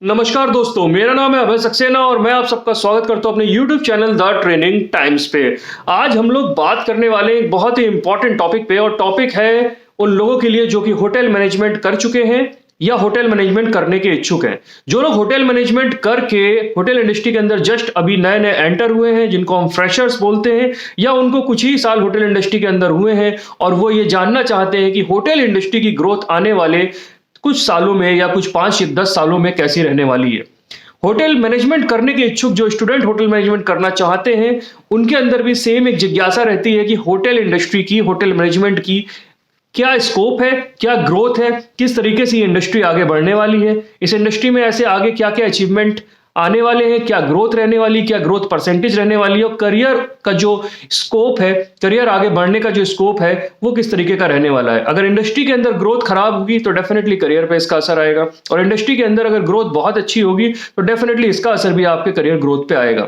नमस्कार दोस्तों, मेरा नाम है अभय सक्सेना और मैं आप सबका स्वागत करता हूं अपने YouTube channel the training times पे। आज हम लोग बात करने वाले हैं एक बहुत ही इंपॉर्टेंट टॉपिक पे और टॉपिक है उन लोगों के लिए जो कि होटल मैनेजमेंट कर चुके हैं या होटल मैनेजमेंट करने के इच्छुक हैं। जो लोग होटल मैनेजमेंट करके होटल इंडस्ट्री के अंदर जस्ट अभी नए नए एंटर हुए हैं, जिनको हम फ्रेशर्स बोलते हैं, या उनको कुछ ही साल होटल इंडस्ट्री के अंदर हुए हैं और वो ये जानना चाहते हैं कि होटल इंडस्ट्री की ग्रोथ आने वाले कुछ सालों में या कुछ 5 या 10 सालों में कैसी रहने वाली है। होटल मैनेजमेंट करने के इच्छुक जो स्टूडेंट होटल मैनेजमेंट करना चाहते हैं, उनके अंदर भी सेम एक जिज्ञासा रहती है कि होटल इंडस्ट्री की, होटल मैनेजमेंट की क्या स्कोप है, क्या ग्रोथ है, किस तरीके से ये इंडस्ट्री आगे बढ़ने वाली है, इस इंडस्ट्री में ऐसे आगे क्या क्या अचीवमेंट आने वाले हैं, क्या ग्रोथ रहने वाली, क्या ग्रोथ परसेंटेज रहने वाली है, और करियर का जो स्कोप है, करियर आगे बढ़ने का जो स्कोप है वो किस तरीके का रहने वाला है। अगर इंडस्ट्री के अंदर ग्रोथ खराब होगी तो डेफिनेटली करियर पे इसका असर आएगा, और इंडस्ट्री के अंदर अगर ग्रोथ बहुत अच्छी होगी तो डेफिनेटली इसका असर भी आपके करियर ग्रोथ पे आएगा।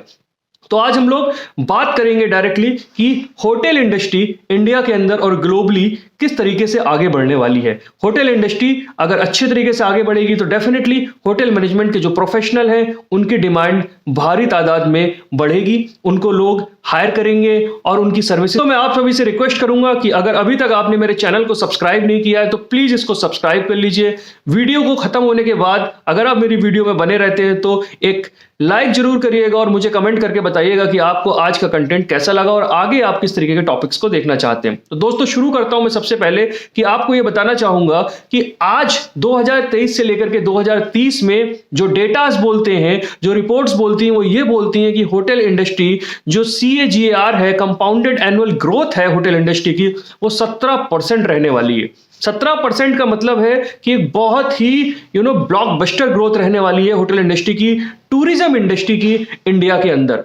तो आज हम लोग बात करेंगे डायरेक्टली कि होटल इंडस्ट्री इंडिया के अंदर और ग्लोबली किस तरीके से आगे बढ़ने वाली है। होटल इंडस्ट्री अगर अच्छे तरीके से आगे बढ़ेगी तो डेफिनेटली होटल मैनेजमेंट के जो प्रोफेशनल हैं उनकी डिमांड भारी तादाद में बढ़ेगी, उनको लोग हायर करेंगे और उनकी सर्विस। तो मैं आप सभी से रिक्वेस्ट करूंगा कि अगर अभी तक आपने मेरे चैनल को सब्सक्राइब नहीं किया है तो प्लीज इसको सब्सक्राइब कर लीजिए। वीडियो को खत्म होने के बाद अगर आप मेरी वीडियो में बने रहते हैं तो एक लाइक जरूर करिएगा और मुझे कमेंट करके बताइएगा कि आपको आज का कंटेंट कैसा लगा और आगे आप किस तरीके के टॉपिक्स को देखना चाहते हैं। तो दोस्तों शुरू करता हूं मैं सबसे पहले कि आपको यह बताना चाहूंगा कि आज 2023 से लेकर के 2030 में जो डेटास बोलते हैं, जो रिपोर्ट्स बोलती हैं, वो ये बोलती हैं कि होटल इंडस्ट्री जो CAGR है, कंपाउंडेड एनुअल ग्रोथ है होटल इंडस्ट्री की, वो 17% रहने वाली है। 17% का मतलब है कि एक बहुत ही ब्लॉकबस्टर ग्रोथ रहने वाली है होटल इंडस्ट्री की, टूरिज्म इंडस्ट्री की इंडिया के अंदर।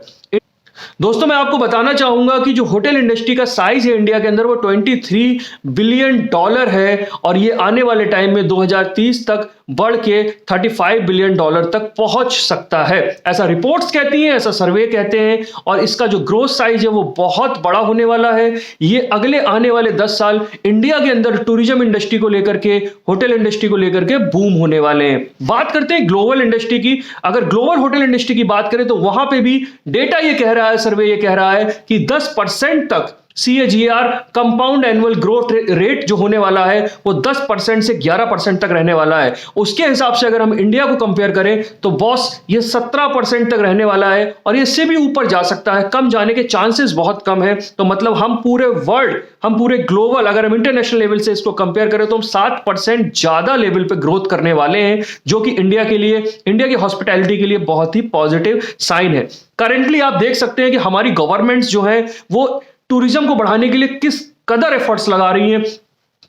दोस्तों मैं आपको बताना चाहूंगा कि जो होटल इंडस्ट्री का साइज है इंडिया के अंदर वो $23 बिलियन है और ये आने वाले टाइम में 2030 तक बढ़ के $35 बिलियन तक पहुंच सकता है। ऐसा रिपोर्ट्स कहती हैं, ऐसा सर्वे कहते हैं, और इसका जो ग्रोथ साइज है वो बहुत बड़ा होने वाला है। ये अगले आने वाले 10 साल इंडिया के अंदर टूरिज्म इंडस्ट्री को लेकर के, होटल इंडस्ट्री को लेकर के बूम होने वाले हैं। बात करते हैं ग्लोबल इंडस्ट्री की। अगर ग्लोबल होटल इंडस्ट्री की बात करें तो वहां पे भी डेटा ये कह रहा है, सर्वे ये कह रहा है कि 10% तक CAGR compound annual growth rate जो होने वाला है वो 10% से 11% तक रहने वाला है। उसके हिसाब से अगर हम इंडिया को कंपेयर करें तो बॉस ये 17% तक रहने वाला है और इससे भी ऊपर जा सकता है, कम जाने के चांसेस बहुत कम है। तो मतलब हम पूरे वर्ल्ड, हम पूरे ग्लोबल, अगर हम इंटरनेशनल लेवल से इसको कंपेयर करें तो हम 7% ज्यादा लेवल पे ग्रोथ करने वाले हैं, जो कि इंडिया के लिए, इंडिया की हॉस्पिटैलिटी के लिए बहुत ही पॉजिटिव साइन है। करेंटली आप देख सकते हैं कि हमारी गवर्नमेंट्स जो है वो टूरिज्म को बढ़ाने के लिए किस कदर एफर्ट्स लगा रही हैं,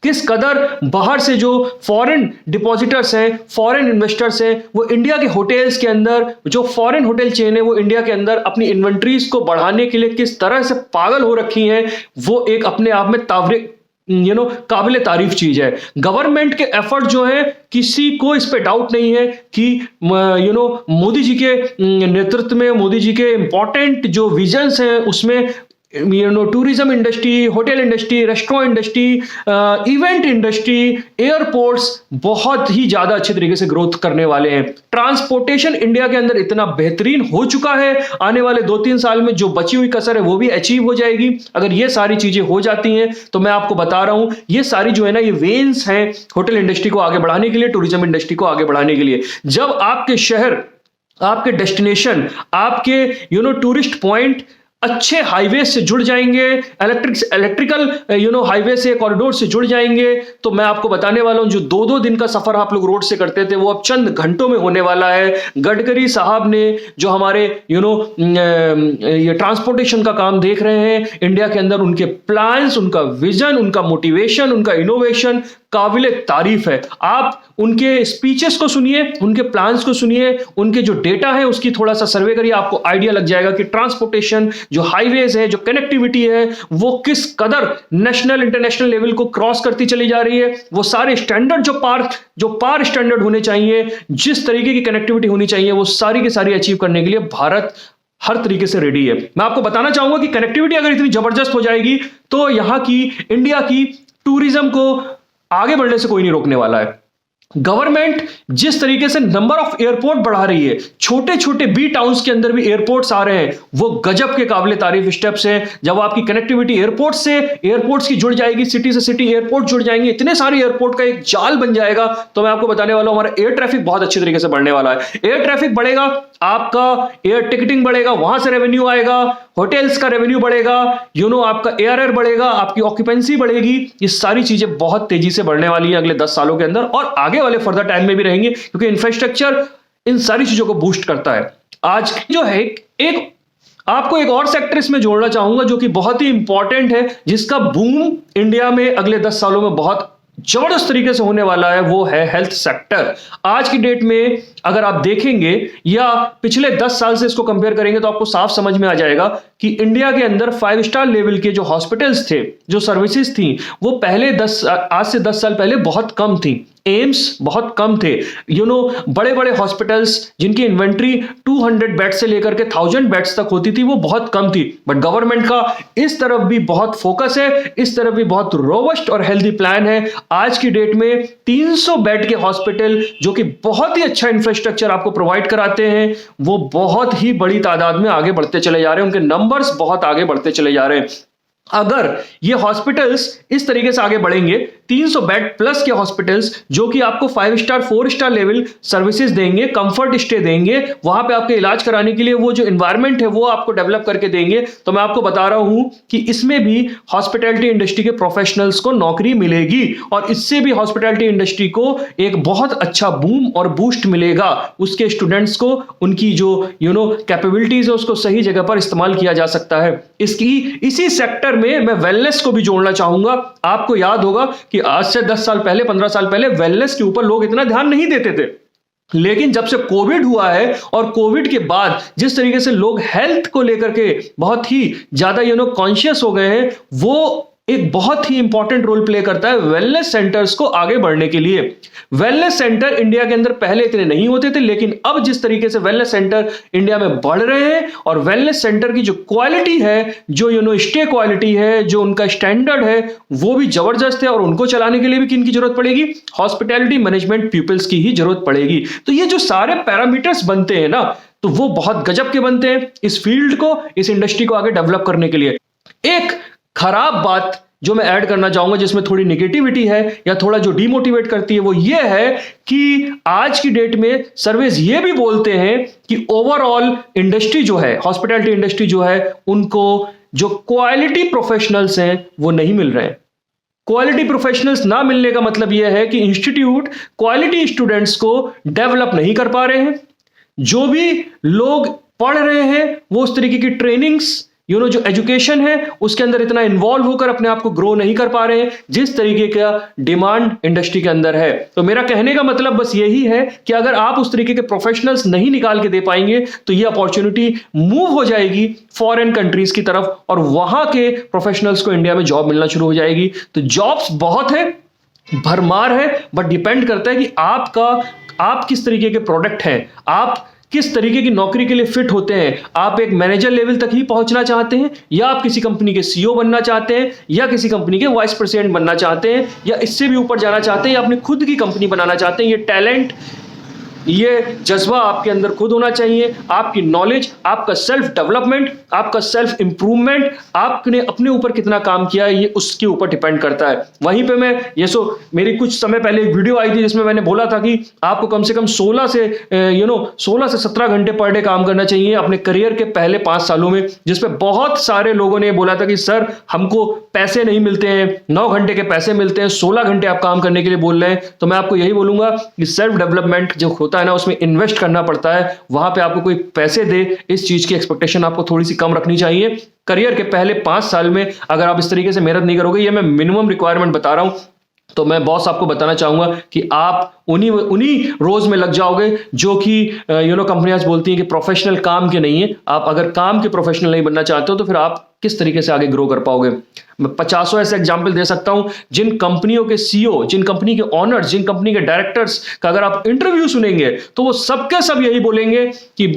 किस कदर बाहर से जो फॉरेन डिपॉजिटर्स हैं, फॉरेन इन्वेस्टर्स हैं, वो इंडिया के होटल्स के अंदर, जो फॉरेन होटल चेन है वो इंडिया के अंदर अपनी इन्वेंट्रीज को बढ़ाने के लिए किस तरह से पागल हो रखी हैं, वो एक अपने आप में काबिले तारीफ चीज है। गवर्नमेंट के एफर्ट जो है, किसी को इस पे डाउट नहीं है कि मोदी जी के नेतृत्व में, मोदी जी के इंपॉर्टेंट जो विजन्स हैं उसमें tourism industry, hotel industry, restaurant industry, event industry, airports बहुत ही ज्यादा अच्छे तरीके से ग्रोथ करने वाले हैं। ट्रांसपोर्टेशन इंडिया के अंदर इतना बेहतरीन हो चुका है, आने वाले 2-3 साल में जो बची हुई कसर है वो भी अचीव हो जाएगी। अगर ये सारी चीजें हो जाती हैं तो मैं आपको बता रहा हूं, ये सारी जो है ना, ये वेन्स हैं होटल इंडस्ट्री को आगे बढ़ाने के लिए, टूरिज्म इंडस्ट्री को आगे बढ़ाने के लिए। जब आपके शहर, आपके डेस्टिनेशन, आपके टूरिस्ट पॉइंट अच्छे हाईवे से जुड़ जाएंगे, इलेक्ट्रिकल हाईवे से, कॉरिडोर से जुड़ जाएंगे, तो मैं आपको बताने वाला हूं, जो 2-2 दिन का सफर आप लोग रोड से करते थे वो अब चंद घंटों में होने वाला है। गडकरी साहब ने जो हमारे ये ट्रांसपोर्टेशन का काम देख रहे हैं इंडिया के अंदर, उनके प्लान्स, उनका विजन, उनका मोटिवेशन, उनका इनोवेशन काबिले तारीफ है। आप उनके स्पीचेस को सुनिए, उनके प्लान्स को सुनिए, उनके जो डेटा है उसकी थोड़ा सा सर्वे करिए, आपको आइडिया लग जाएगा कि ट्रांसपोर्टेशन, जो हाईवेज है, जो कनेक्टिविटी है, वो किस कदर नेशनल इंटरनेशनल लेवल को क्रॉस करती चली जा रही है। वो सारे स्टैंडर्ड जो पार स्टैंडर्ड होने चाहिए, जिस तरीके की कनेक्टिविटी होनी चाहिए, वो सारी की सारी अचीव करने के लिए भारत हर तरीके से रेडी है। मैं आपको बताना चाहूंगा कि कनेक्टिविटी अगर इतनी जबरदस्त हो जाएगी तो यहां की, इंडिया की टूरिज्म को आगे बढ़ने से कोई नहीं रोकने वाला है। गवर्नमेंट जिस तरीके से नंबर ऑफ एयरपोर्ट बढ़ा रही है, छोटे छोटे बी टाउन्स के अंदर भी एयरपोर्ट्स आ रहे हैं, वो गजब के काबिले तारीफ स्टेप्स हैं। जब आपकी कनेक्टिविटी एयरपोर्ट से एयरपोर्ट्स की जुड़ जाएगी, सिटी से सिटी एयरपोर्ट जुड़ जाएंगे, इतने सारे एयरपोर्ट का एक जाल बन जाएगा, तो मैं आपको बताने वाला हूं हमारा एयर ट्रैफिक बहुत अच्छे तरीके से बढ़ने वाला है। एयर ट्रैफिक बढ़ेगा, आपका एयर टिकटिंग बढ़ेगा, वहां से रेवेन्यू आएगा, होटल्स का रेवेन्यू बढ़ेगा, आपका एआरआर बढ़ेगा, आपकी ऑक्यूपेंसी बढ़ेगी। ये सारी चीजें बहुत तेजी से बढ़ने वाली है अगले 10 सालों के अंदर, और आगे वाले फर्दर टाइम में भी रहेंगे, क्योंकि इंफ्रास्ट्रक्चर इन सारी चीजों को बूस्ट करता है। आज जो है एक आपको एक और सेक्टर इसमें जोड़ना चाहूंगा जो कि बहुत ही इंपॉर्टेंट है, जिसका बूम इंडिया में अगले 10 सालों में बहुत जबरदस्त तरीके से होने वाला है, वो है हेल्थ सेक्टर। आज की डेट में अगर आप देखेंगे या पिछले 10 साल से इसको कंपेयर करेंगे तो आपको साफ समझ में आ जाएगा कि इंडिया के अंदर 5 स्टार लेवल के जो हॉस्पिटल्स थे, जो सर्विसेज थी, वो पहले आज से 10 साल पहले बहुत कम थी। एम्स बहुत कम थे, बड़े बड़े हॉस्पिटल्स जिनकी इन्वेंट्री 200 बेड से लेकर के 1000 बेड्स तक होती थी, वो बहुत कम थी। बट गवर्नमेंट का इस तरफ भी बहुत फोकस है, इस तरफ भी बहुत रोबस्ट और हेल्दी प्लान है। आज की डेट में 300 बेड के हॉस्पिटल जो कि बहुत ही अच्छा इंफ्रास्ट्रक्चर आपको प्रोवाइड कराते हैं, वो बहुत ही बड़ी तादाद में आगे बढ़ते चले जा रहे हैं, उनके नंबर्स बहुत आगे बढ़ते चले जा रहे हैं। अगर ये हॉस्पिटल्स इस तरीके से आगे बढ़ेंगे, 300 बेड प्लस के हॉस्पिटल्स जो कि आपको 5 स्टार 4 स्टार लेवल सर्विसेज देंगे, कंफर्ट स्टे देंगे, वहां पे आपके इलाज कराने के लिए वो जो एनवायरनमेंट है वो आपको डेवलप करके देंगे, तो मैं आपको बता रहा हूं कि इसमें भी हॉस्पिटैलिटी इंडस्ट्री के प्रोफेशनल्स को नौकरी मिलेगी, और इससे भी हॉस्पिटैलिटी इंडस्ट्री को एक बहुत अच्छा बूम और बूस्ट मिलेगा। उसके स्टूडेंट्स को उनकी जो कैपेबिलिटीज है उसको सही जगह पर इस्तेमाल किया जा सकता है। इसी सेक्टर में मैं वेलनेस को भी जोड़ना चाहूंगा। आपको याद होगा कि आज से 10 साल पहले, 15 साल पहले वेलनेस के ऊपर लोग इतना ध्यान नहीं देते थे, लेकिन जब से कोविड हुआ है और कोविड के बाद जिस तरीके से लोग हेल्थ को लेकर के बहुत ही ज्यादा कॉन्शियस हो गए हैं, वो एक बहुत ही इंपॉर्टेंट रोल प्ले करता है वेलनेस सेंटर्स को आगे बढ़ने के लिए। वेलनेस सेंटर इंडिया के अंदर पहले इतने नहीं होते थे, लेकिन अब जिस तरीके से वेलनेस सेंटर इंडिया में बढ़ रहे हैं, और वेलनेस सेंटर की जो क्वालिटी है, जो स्टे क्वालिटी है, जो उनका स्टैंडर्ड है, वो भी जबरदस्त है, और उनको चलाने के लिए भी किन की जरूरत पड़ेगी? हॉस्पिटैलिटी मैनेजमेंट पीपल्स की ही जरूरत पड़ेगी। तो ये जो सारे पैरामीटर्स बनते हैं ना, तो वो बहुत गजब के बनते हैं इस फील्ड को, इस इंडस्ट्री को आगे डेवलप करने के लिए। एक खराब बात जो मैं ऐड करना चाहूंगा, जिसमें थोड़ी नेगेटिविटी है या थोड़ा जो डिमोटिवेट करती है, वो ये है कि आज की डेट में सर्वेज ये भी बोलते हैं कि ओवरऑल इंडस्ट्री जो है, हॉस्पिटैलिटी इंडस्ट्री जो है, उनको जो क्वालिटी प्रोफेशनल्स हैं वो नहीं मिल रहे हैं। क्वालिटी प्रोफेशनल्स ना मिलने का मतलब यह है कि इंस्टीट्यूट क्वालिटी स्टूडेंट्स को डेवलप नहीं कर पा रहे हैं। जो भी लोग पढ़ रहे हैं वो उस तरीके की ट्रेनिंग्स, जो एजुकेशन है उसके अंदर इतना इन्वॉल्व होकर अपने आप को ग्रो नहीं कर पा रहे हैं जिस तरीके का डिमांड इंडस्ट्री के अंदर है। तो मेरा कहने का मतलब बस यही है कि अगर आप उस तरीके के प्रोफेशनल्स नहीं निकाल के दे पाएंगे तो ये अपॉर्चुनिटी मूव हो जाएगी फॉरेन कंट्रीज की तरफ, और वहां के प्रोफेशनल्स को इंडिया में जॉब मिलना शुरू हो जाएगी। तो जॉब्स बहुत है, भरमार है, बट डिपेंड करता है कि आप किस तरीके के प्रोडक्ट हैं, आप किस तरीके की नौकरी के लिए फिट होते हैं। आप एक मैनेजर लेवल तक ही पहुंचना चाहते हैं, या आप किसी कंपनी के सीईओ बनना चाहते हैं, या किसी कंपनी के वाइस प्रेसिडेंट बनना चाहते हैं, या इससे भी ऊपर जाना चाहते हैं, या अपनी खुद की कंपनी बनाना चाहते हैं। ये टैलेंट, ये जज्बा आपके अंदर खुद होना चाहिए। आपकी नॉलेज, आपका सेल्फ डेवलपमेंट, आपका सेल्फ इंप्रूवमेंट, आपने अपने ऊपर कितना काम किया है, ये उसके ऊपर डिपेंड करता है। वहीं पे मेरी कुछ समय पहले एक वीडियो आई थी जिसमें मैंने बोला था कि आपको कम से कम 16 से 17 घंटे पर डे काम करना चाहिए अपने करियर के पहले 5 सालों में, जिसपे बहुत सारे लोगों ने बोला था कि सर हमको पैसे नहीं मिलते हैं, 9 घंटे के पैसे मिलते हैं, 16 घंटे आप काम करने के लिए बोल रहे हैं। तो मैं आपको यही बोलूंगा कि सेल्फ डेवलपमेंट जो होता है ना, उसमें इन्वेस्ट करना पड़ता है। वहां पे आपको कोई पैसे दे, इस चीज की एक्सपेक्टेशन आपको थोड़ी सी कम रखनी चाहिए। करियर के पहले 5 साल में अगर आप इस तरीके से मेहनत नहीं करोगे, ये मैं मिनिमम रिक्वायरमेंट बता रहा हूं, तो मैं बॉस आपको बताना चाहूंगा कि आप उन्हीं रोज में लग जाओगे जो कि कंपनियां बोलती हैं कि प्रोफेशनल काम के नहीं है। आप अगर काम के प्रोफेशनल नहीं बनना चाहते हो तो फिर आप किस तरीके से आगे ग्रो कर पाओगे। मैं 50 ऐसे एग्जाम्पल दे सकता हूं जिन कंपनियों के सीईओ, जिन कंपनी के ऑनर्स, जिन कंपनी के डायरेक्टर्स का अगर आप इंटरव्यू सुनेंगे तो वो सबके सब यही बोलेंगे कि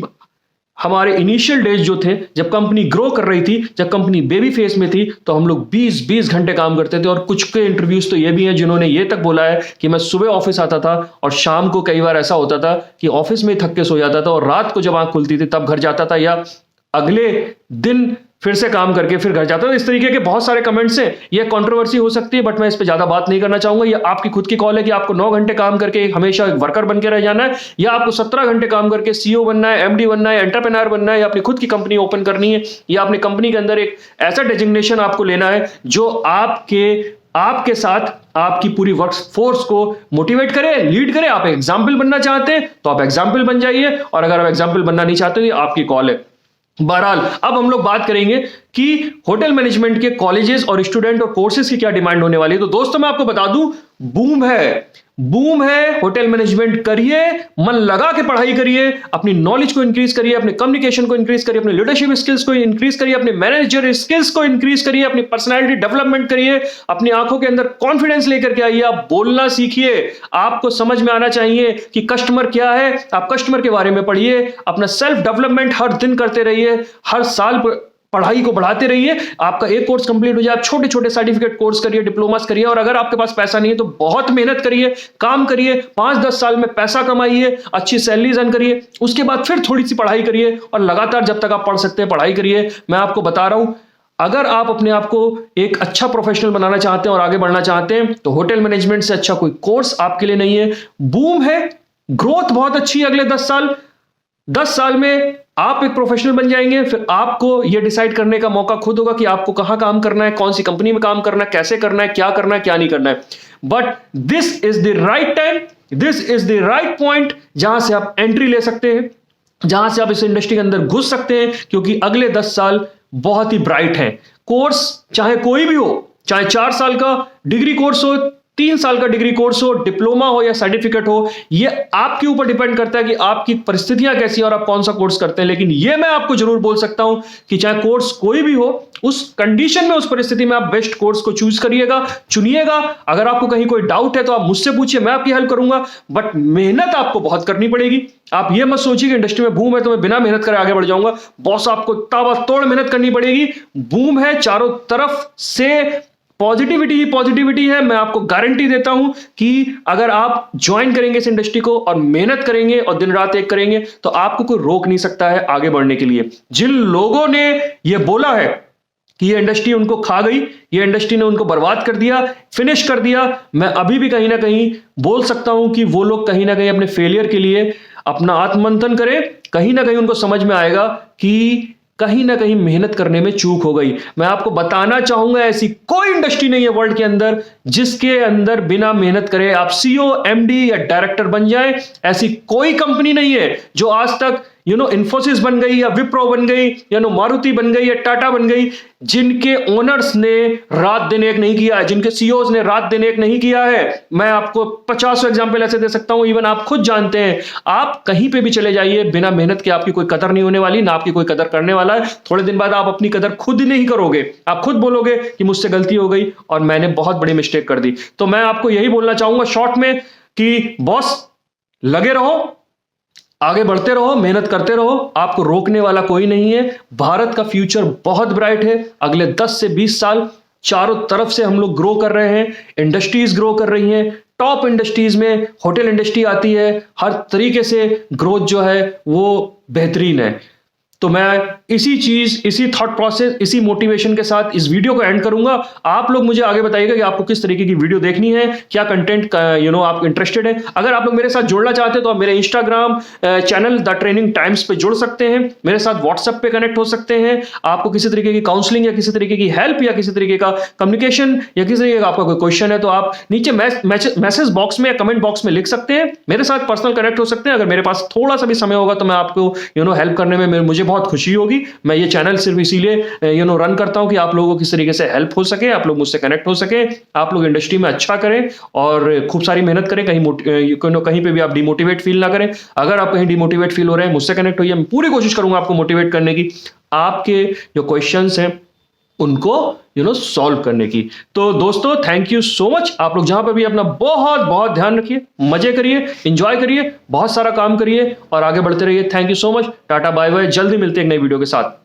हमारे इनिशियल डेज जो थे, जब कंपनी ग्रो कर रही थी, जब कंपनी बेबी फेस में थी, तो हम लोग 20-20 घंटे काम करते थे। और कुछ के इंटरव्यूज तो ये भी हैं जिन्होंने ये तक बोला है कि मैं सुबह ऑफिस आता था और शाम को कई बार ऐसा होता था कि ऑफिस में थक के सो जाता था और रात को जब आंख खुलती थी तब घर जाता था, या अगले दिन फिर से काम करके फिर घर जाता हूं। इस तरीके के बहुत सारे कमेंट्स हैं। ये कंट्रोवर्सी हो सकती है, बट मैं इस पे ज्यादा बात नहीं करना चाहूंगा। ये आपकी खुद की कॉल है कि आपको 9 घंटे काम करके हमेशा एक वर्कर बन के रह जाना है, या आपको 17 घंटे काम करके सीईओ बनना है, एमडी बनना है, एंटरप्रेन्योर बनना है, या अपनी खुद की कंपनी ओपन करनी है, या अपनी कंपनी के अंदर एक ऐसा डेजिग्नेशन आपको लेना है जो आपके साथ आपकी पूरी वर्क फोर्स को मोटिवेट करे, लीड करे। आप एग्जाम्पल बनना चाहते हैं तो आप एग्जाम्पल बन जाइए, और अगर आप एग्जाम्पल बनना नहीं चाहते तो आपकी कॉल है। बहरहाल अब हम लोग बात करेंगे कि होटल मैनेजमेंट के कॉलेजेस और स्टूडेंट और कोर्सेज की क्या डिमांड होने वाली है। तो दोस्तों मैं आपको बता दूं, बूम है। होटल मैनेजमेंट करिए, मन लगा के पढ़ाई करिए, अपनी नॉलेज को इंक्रीज करिए, अपने कम्युनिकेशन को इंक्रीज करिए, अपने लीडरशिप स्किल्स को इंक्रीज करिए, अपने मैनेजर स्किल्स को इंक्रीज करिए, अपनी पर्सनालिटी डेवलपमेंट करिए, अपनी आंखों के अंदर कॉन्फिडेंस लेकर के आइए। आप बोलना सीखिए, आपको समझ में आना चाहिए कि कस्टमर क्या है, आप कस्टमर के बारे में पढ़िए, अपना सेल्फ डेवलपमेंट हर दिन करते रहिए, हर साल पढ़ाई को बढ़ाते रहिए। आपका एक कोर्स कंप्लीट हो जाए, आप छोटे छोटे सर्टिफिकेट कोर्स करिए, डिप्लोमास करिए, और अगर आपके पास पैसा नहीं है तो बहुत मेहनत करिए, काम करिए, 5-10 साल में पैसा कमाइए, अच्छी सैलरीज अर्न करिए, उसके बाद फिर थोड़ी सी पढ़ाई करिए, और लगातार जब तक आप पढ़ सकते हैं पढ़ाई करिए। मैं आपको बता रहा हूं, अगर आप अपने आप को एक अच्छा प्रोफेशनल बनाना चाहते हैं और आगे बढ़ना चाहते हैं तो होटल मैनेजमेंट से अच्छा कोई कोर्स आपके लिए नहीं है। बूम है, ग्रोथ बहुत अच्छी है। अगले 10 साल में आप एक प्रोफेशनल बन जाएंगे। फिर आपको यह डिसाइड करने का मौका खुद होगा कि आपको कहां काम करना है, कौन सी कंपनी में काम करना है, कैसे करना है, क्या करना है, क्या नहीं करना है। But this is the right time, this is the right point जहां से आप एंट्री ले सकते हैं, जहां से आप इस इंडस्ट्री के अंदर घुस सकते हैं, क्योंकि अगले 10 साल बहुत ही ब्राइट हैं। कोर्स चाहे कोई भी हो, चाहे 4 साल का डिग्री कोर्स हो, 3 साल का डिग्री कोर्स हो, डिप्लोमा हो या सर्टिफिकेट हो, यह आपके ऊपर डिपेंड करता है कि आपकी परिस्थितियां कैसी हैं और आप कौन सा कोर्स करते हैं। लेकिन यह मैं आपको जरूर बोल सकता हूं कि चाहे कोर्स कोई भी हो, उस कंडीशन में, उस परिस्थिति में आप बेस्ट कोर्स को चूज करिएगा, चुनिएगा। अगर आपको कहीं कोई डाउट है तो आप मुझसे पूछिए, मैं आपकी हेल्प करूंगा, बट मेहनत आपको बहुत करनी पड़ेगी। आप ये मत सोचिए कि इंडस्ट्री में बूम है तो मैं बिना मेहनत करे आगे बढ़ जाऊंगा। बॉस, आपको ताबड़तोड़ मेहनत करनी पड़ेगी। बूम है, चारों तरफ से पॉजिटिविटी ही पॉजिटिविटी है। मैं आपको गारंटी देता हूं कि अगर आप ज्वाइन करेंगे इस इंडस्ट्री को और मेहनत करेंगे और दिन रात एक करेंगे तो आपको कोई रोक नहीं सकता है आगे बढ़ने के लिए। जिन लोगों ने यह बोला है कि ये इंडस्ट्री उनको खा गई, ये इंडस्ट्री ने उनको बर्बाद कर दिया, फिनिश कर दिया, मैं अभी भी कहीं ना कहीं बोल सकता हूं कि वो लोग कहीं ना कहीं अपने फेलियर के लिए अपना आत्ममंथन करें। कहीं ना कहीं उनको समझ में आएगा कि कहीं ना कहीं मेहनत करने में चूक हो गई। मैं आपको बताना चाहूंगा, ऐसी कोई इंडस्ट्री नहीं है वर्ल्ड के अंदर जिसके अंदर बिना मेहनत करे आप सीईओ, एमडी या डायरेक्टर बन जाए। ऐसी कोई कंपनी नहीं है जो आज तक इन्फोसिस बन गई या विप्रो बन गई या मारुति बन गई या टाटा बन गई, जिनके ओनर्स ने रात दिन एक नहीं किया है, जिनके सीईओज ने रात दिन एक नहीं किया है। मैं आपको 50 एग्जाम्पल ऐसे दे सकता हूं, इवन आप खुद जानते हैं। आप कहीं पे भी चले जाइए, बिना मेहनत के आपकी कोई कदर नहीं होने वाली, ना आपकी कोई कदर करने वाला है। थोड़े दिन बाद आप अपनी कदर खुद नहीं करोगे, आप खुद बोलोगे कि मुझसे गलती हो गई और मैंने बहुत बड़ी मिस्टेक कर दी। तो मैं आपको यही बोलना चाहूंगा शॉर्ट में कि बॉस, लगे रहो, आगे बढ़ते रहो, मेहनत करते रहो, आपको रोकने वाला कोई नहीं है। भारत का फ्यूचर बहुत ब्राइट है। अगले 10 से 20 साल चारों तरफ से हम लोग ग्रो कर रहे हैं, इंडस्ट्रीज ग्रो कर रही हैं। टॉप इंडस्ट्रीज में होटल इंडस्ट्री आती है, हर तरीके से ग्रोथ जो है वो बेहतरीन है। तो मैं इसी थॉट प्रोसेस, इसी मोटिवेशन के साथ इस वीडियो को एंड करूंगा। आप लोग मुझे आगे बताइएगा कि आपको किस तरीके की वीडियो देखनी है, क्या कंटेंट आप इंटरेस्टेड है। अगर आप लोग मेरे साथ जुड़ना चाहते हैं तो आप मेरे Instagram channel the training times पे जुड़ सकते हैं, मेरे साथ व्हाट्सएप पे कनेक्ट हो सकते हैं। आपको किसी तरीके की काउंसलिंग या किसी तरीके की हेल्प या किसी तरीके का कम्युनिकेशन या किसी तरीके का आपका कोई क्वेश्चन है तो आप नीचे मैसेज बॉक्स में या कमेंट बॉक्स में लिख सकते हैं, मेरे साथ पर्सनल कनेक्ट हो सकते हैं। अगर मेरे पास थोड़ा सा भी समय होगा तो मैं आपको हेल्प करने में मुझे बहुत खुशी होगी। मैं ये चैनल सिर्फ इसीलिए रन करता हूं कि आप लोगों को किस तरीके से हेल्प हो सके, आप लोग मुझसे कनेक्ट हो सके, आप लोग इंडस्ट्री में अच्छा करें और खूब सारी मेहनत करें, कहीं पे भी आप डिमोटिवेट फील ना करें। अगर आप कहीं डिमोटिवेट फील हो रहे हैं, मुझसे कनेक्ट होइए, मैं पूरी कोशिश करूंगा आपको मोटिवेट करने की। आपके जो क्वेश्चंस हैं उनको सॉल्व करने की। तो दोस्तों थैंक यू सो मच। आप लोग जहां पर भी अपना बहुत बहुत ध्यान रखिए, मजे करिए, एंजॉय करिए, बहुत सारा काम करिए और आगे बढ़ते रहिए। Thank you so much. Tata bye bye. जल्दी मिलते हैं एक नई वीडियो के साथ।